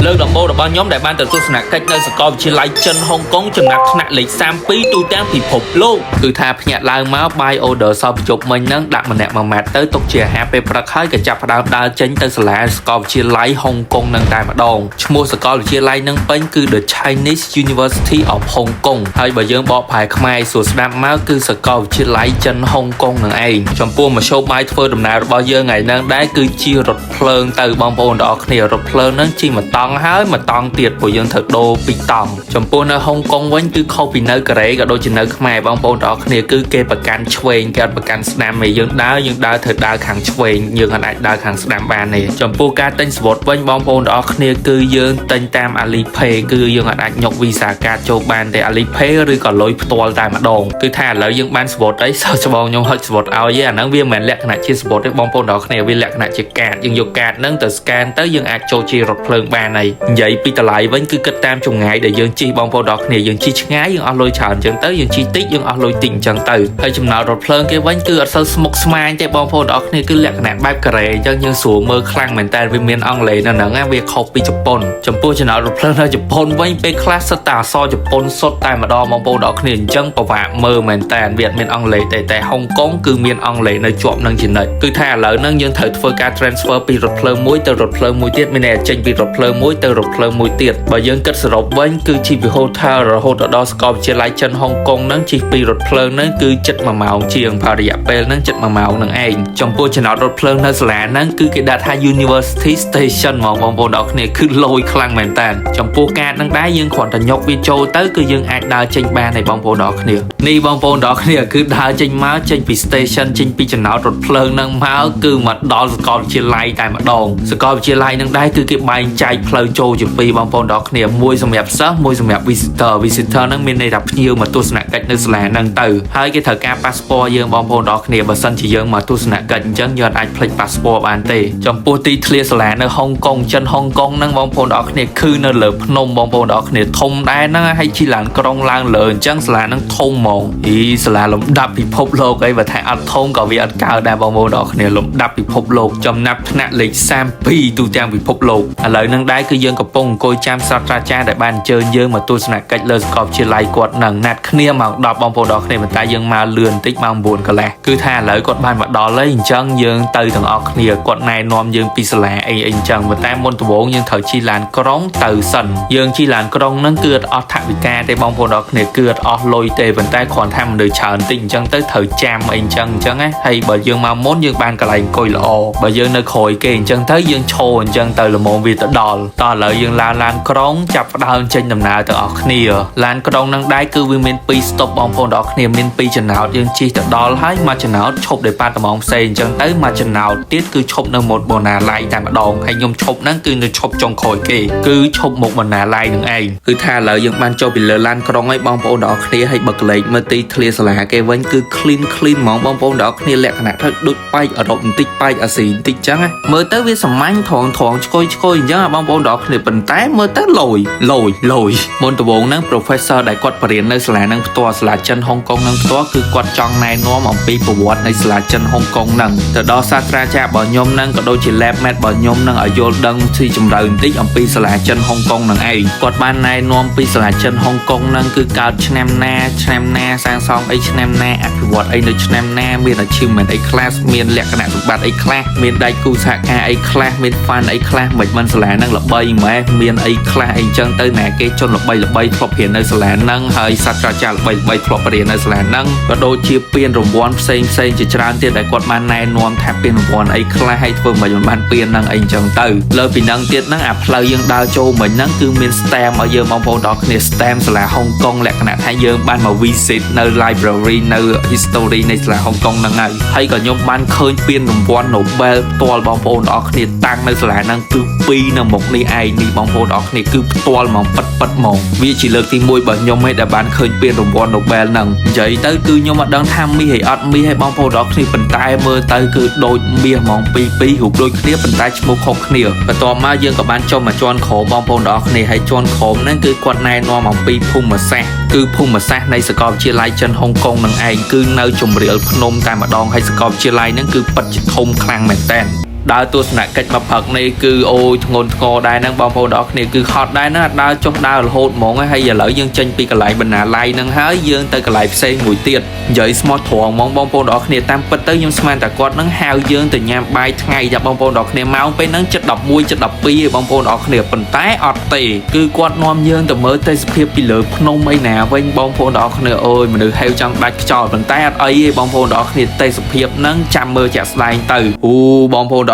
លើកដំបូងរបស់ខ្ញុំដែលបានទៅទស្សនកិច្ចនៅសាកលវិទ្យាល័យចិនហុងកុងចំណាត់ថ្នាក់លេខ32ទូទាំងពិភពលោកគឺថាភ្ញាក់ឡើងមកបាយអូដឺសោប្រជុំមិញហ្នឹងដាក់ម្នាក់មួយម៉ាត់ទៅទុកជាអាហារពេលព្រឹកហើយក៏ចាប់ផ្ដើមដើរចេញទៅសាលាសាកលវិទ្យាល័យហុងកុងនឹងតែម្ដងឈ្មោះសាកលវិទ្យាល័យនឹងពេញគឺ The Chinese University of Hong Kong ហើយបើយើងបកប្រែខ្មែរសួរស្ដាប់មកគឺសាកលវិទ្យាល័យចិនហុងកុងនឹងឯងចំពោះមធ្យោបាយធ្វើដំណើររបស់យើងថ្ងៃហ្នឹងដែរគឺជារថភ្លើងទៅបងប្អូនទាំងអស់គ្នារថភ្លើងហ្នឹងជិះមួយតង់ហើយមួយតង់ទៀតព្រោះយើងត្រូវដូរពីរតង់ចំពោះនៅហុងកុងវិញគឺខុសពីនៅកូរ៉េក៏ដូចជានៅខ្មែរបងប្អូនទាំងអស់គ្នាគឺគេប្រកាន់ឆ្វេងគេអត់ប្រកាន់ស្ដាំទេយើងដើរត្រូវដើរខាងឆ្វេងយើងអត់អាចដើរខាងស្ដាំបានទេចំពោះការទិញសវត្ថវិញបងប្អូនទាំងអស់គ្នាគឺយើងទិញតាម Alipay គឺយើងអាចញុក Visa card ចូលបានទេ Alipay ឬក៏លុយផ្ទាល់តែម្ដងគឺថាឥឡូវយើងបានសវត្ថអីសោះច្បងខ្ញុំហុចសវត្ថឲ្យទេអាហ្នឹងវាមិនមែនលក្ខណៈជាសវត្ថទេបងប្អូនទាំងអស់គ្នាវាលក្ខណៈជាកាតយើងយកកាតហ្នឹងទៅ scan ទៅយើងអាចចូលជារថភ្លើងបានហើយនិយាយពីតម្លៃវិញគឺគិតតាមចម្ងាយដែលយើងជិះបងប្អូនទាំងអស់គ្នាយើងជិះឆ្ងាយយើងអស់លុយច្រើនអញ្ចឹងទៅយើងជិះតិចយើងអស់លុយតិចអញ្ចឹងទៅហើយចំណោទរថភ្លើងគេវិញគឺអត់សូវស្មុគស្មាញទេបងប្អូនទាំងអស់គ្នាគឺលក្ខណៈបែបកូរ៉េអញ្ចឹងយើងស្រួលមើលខ្លាំងមែនតើវាមានអង់គ្លេសនៅហ្នឹងវាខុសពីជប៉ុនចំពោះចំណោទរថភ្លើងនៅជប៉ុនវិញពេលខ្លះសិតតែអក្សរជប៉ុនសុទ្ធតែម្ដងបងប្អូនទាំងអស់គ្នាអញ្ចឹងពិបាកមើលមែនតើវាអត់មានអង់គ្លេសទេតែហុងកុងគឺមានអង់គ្លេសនៅជាប់នឹងចំណុចគឺថាឥឡូវហ្នឹងយើងត្រូវធ្វើការ transfer ពីរថភ្លើងមួយទៅរថភ្លើងមួយទៀតមានន័យចេញពីរថភ្លើងមួយទៅរថភ្លើងមួយទៀតបើយើងគិតសរុបវិញគឺជិះពី hotel រហូតដល់សាកលវិទ្យាល័យចិនហុងកុងហ្នឹងជិះពីរថភ្លើងហ្នឹងគឺជិត1ម៉ោងជាងហើយរយៈពេលហ្នឹងជិត1ម៉ោងហ្នឹងឯងចំពោះចំណោទរថភ្លើងនៅសាលាហ្នឹងគឺគេដាក់ថា University Station ហ្មងបងប្អូនទាំងអស់គ្នាគឺលយខ្លាំងមែនតើចំពោះកាតហ្នឹងដែរយើងគ្រាន់តែញុកវាចូលទៅគឺយើងអាចដើរចេញបានហើយបងប្អូនទាំងអស់គ្នានេះបងប្អូនទាំងអស់គ្នាគឺដើរចេញមកចេញពី station ចេញពីចំណោទរថភ្លើងហ្នឹងមកគឺមកដល់សាកលវិទ្យាល័យតែម្ដងសាកលវិទ្យាល័យហ្នឹងដែរគឺគេបែងចែកផ្លូវចូលជាពីរបងប្អូនទាំងអស់គ្នាមួយសម្រាប់សិស្សមួយសម្រាប់ visitor ហ្នឹងមានន័យថាភ្ញៀវមកទស្សនកិច្ចនៅសាលាហ្នឹងទៅហើយគេត្រូវការ passport យើងបងប្អូនទាំងអស់គ្នាបើសិនជាយើងមកទស្សនកិច្ចអញ្ចឹងយើងអាចភ្លេច passport បានទេចំពោះទីធ្លាសាលានៅហុងកុងចិនហុងកុងហ្នឹងបងប្អូនទាំងអស់គ្នាគឺនៅលើភ្នំបងប្អូនទាំងអស់គ្នាធំដែរហ្នឹងហើយជិះឡានក្រុងឡើងលើអញ្ចឹងសាលាហ្នឹងធំហ្មងសាលាលំដាប់ពិភពលោកអីបើថាអត់ធំក៏វាអត់កើតដែរបងប្អូនទាំងអស់គ្នាលំដាប់ពិភពលោកចំណាត់ថ្នាក់លេខ32ទូទាំងពិភពលោកឥឡូវហ្នឹងដែរគឺយើងកំពុងអង្គុយចាំសាស្ត្រាចារ្យដែលបានអញ្ជើញយើងមកទស្សនកិច្ចលើសាកលវិទ្យាល័យគាត់នឹងណាត់គ្នាម៉ោង10បងប្អូនទាំងអស់គ្នាប៉ុន្តែយើងមកលឿនបន្តិចម៉ោង9កន្លះគឺថាឥឡូវគាត់បានមកដល់ហើយអញ្ចឹងយើងទៅទាំងអស់គ្នាគាត់ណែនាំយើងពីសាលាអីអញ្ចឹងប៉ុន្តែមុនដំបូងយើងត្រូវជិះឡានក្រុងទៅសិនយើងជិះឡានក្រុងហ្នឹងគឺអត់អស់ថវិកាទេបងប្អូនទាំងអស់គ្នាគឺអត់អស់លុយទេប៉ុន្តែគ្រាន់តែមនុស្សច្រើនតិចអញ្ចឹងទៅត្រូវចាំអីអញ្ចឹងណាហើយបើយើងមកមុនយើងបានកន្លែងអង្គុយល្អបើយើងនៅក្រោយគេអញ្ចឹងទៅយើងឈរអញ្ចឹងទៅល្មមវាទៅដល់តោះឥឡូវយើងឡើងឡានក្រុងចាប់ផ្ដើមចេញដំណើរទាំងអស់គ្នាឡានក្រុងនឹងដែរគឺវាមាន2 stop បងប្អូនទាំងអស់គ្នាមាន2ចំណោទយើងជិះទៅដល់ហើយមួយចំណោទឈប់ដោយប៉ាត្មងផ្សេងអញ្ចឹងទៅមួយចំណោទទៀតគឺឈប់នៅមុខបណ្ណាល័យតែម្ដងហើយខ្ញុំឈប់ហ្នឹងគឺនៅឈប់ចុងក្រោយគេគឺឈប់មុខបណ្ណាល័យនឹងឯងគឺថាឥឡូវយើងបានចូលពីលើឡានក្រុងហើយបងប្អូនទាំងអស់គ្នាហើយបើកលេចមើលទីធ្លាសាលាគេវិញគឺ clean ហ្មងបងប្អូនទាំងអស់គ្នាលក្ខណៈទៅដូចបែកអឺរ៉ុបបន្តិចបែកអាស៊ីបន្តិចចឹងណាមើលទៅវាសាមញ្ញត្រង់ឆ្កុយអញ្ចឹងបងប្អូនទាំងអស់គ្នាប៉ុន្តែមើលទៅលយមុនដំបូងហ្នឹង professor ដែលគាត់បរៀននៅសាលាហ្នឹងផ្ទាល់សាលាចិនហុងកុងហ្នឹងផ្ទាល់គឺគាត់ចង់ណែនាំអំពីប្រវត្តិនៃសាលាចិនហុងកុងហ្នឹងទៅដល់សាស្ត្រាចារ្យរបស់ខ្ញុំហ្នឹងក៏ដូចជា lab mate របស់ខ្ញុំហ្នឹងឲ្យយល់ដឹងស៊ីជម្រៅបន្តិចអំពីសាលាចិនហុងកុងហ្នឹងឯងគាត់បានណែនាំពីសាលាចិនហុងកុងហ្នឹងគឺកើតឆ្នាំណាសាងសង់អីឆ្នាំណាអភិវឌ្ឍអីនៅឆ្នាំណាមាន achievement អីខ្លះមានលក្ខណៈសម្បត្តិអីខ្លះមានដៃគូសហការអីខ្លះមាន fan អីខ្លះមិនសាលាហ្នឹងល្បីម៉ែមានអីខ្លះអីចឹងទៅណាគេជន់ល្បីធ្លាប់រៀននៅសាលាហ្នឹងហើយសាស្ត្រាចារ្យល្បីធ្លាប់រៀននៅសាលាហ្នឹងក៏ដូចជាពានរង្វាន់ផ្សេងជាច្រើនទៀតដែលគាត់បានណែនាំថាពានរង្វាន់អីខ្លះហើយធ្វើមិនបានពានហ្នឹងអីចឹងទៅលើពីហ្នឹងទៀតហ្នឹងអាផ្លូវយើងដើរចូលមិញហ្នឹងគឺមាន stamp ឲ្យយើងបងប្អូនទាំងគ្នា stamp សាលាហុងកុងលក្ខណៈថាយើងបានមក visit នៅ library នៅ history នៃសាលាហុងកុងហ្នឹងហើយក៏ខ្ញុំបានឃើញពានរង្វាន់ Nobel ផ្ទាល់បងប្អូនទាំងគ្នាតាំងនៅសាលាហ្នឹងគឺ2នៅមុខនេះឯងនេះបងប្អូនទាំងគ្នាគឺផ្ទាល់ហ្មងប៉ិតហ្មងវាជាលើកទី1របស់ខ្ញុំឯងដែលបានឃើញពានរង្វាន់ Nobel ហ្នឹងនិយាយទៅគឺខ្ញុំអត់ដឹងថាមាសហើយអត់មាសហើយបងប្អូនទាំងគ្នាប៉ុន្តែមើលទៅគឺដូចមាសហ្មងពីររូបដូចគ្នាប៉ុន្តែឈ្មោះខុសគ្នាបន្ទាប់មកយើងក៏បានចុះមកជាន់ក្រោមបងប្អូនទាំងគ្នាហើយជាន់ក្រោមហ្នឹងគឺគាត់ណែនាំអំពីភូមិសាស្ត្រគឺភូមិសាស្ត្រនៃសាកលវិទ្យាល័យចិនហុងកុងនឹងឯងគឺនៅជំរាលភ្នំតែម្ដងហើយសាកលវិទ្យាល័យហ្នឹងគឺពិតជាធំខ្លាំងមែនតើ ដើរទស្សនកិច្ចមកផឹកនេះគឺអូយធ្ងន់ធ្ងរដែរហ្នឹងបងប្អូនទាំងអស់គ្នាគឺខត់ដែរណាដើរចុះដើររហូតហ្មងហើយឥឡូវយើងចេញពីកន្លែងបណ្ណាល័យហ្នឹងហើយយើងទៅកន្លែងផ្សេងមួយទៀតនិយាយស្មោះត្រង់ហ្មងបងប្អូនទាំងអស់គ្នាតាមពិតទៅខ្ញុំស្មានតែគាត់ហ្នឹងហៅយើងទៅញ៉ាំបាយថ្ងៃចាបងប្អូនទាំងអស់គ្នាម៉ោងពេលហ្នឹង7:11 7:12ឯងបងប្អូនទាំងអស់គ្នាប៉ុន្តែអត់ទេគឺគាត់នាំយើងទៅមើលទេសភាពពីលើភ្នំអីណាវិញបងប្អូនទាំងអស់គ្នាអូយមនុស្សហេវចង់ដាច់ខ្យល់ប៉ុន្តែអត់អីទេបងប្អូនទាំងអស់គ្នាទេសភាពហ្នឹងចាំមើលជាក់ស្ដែងទៅអូបងប្អូនទាំង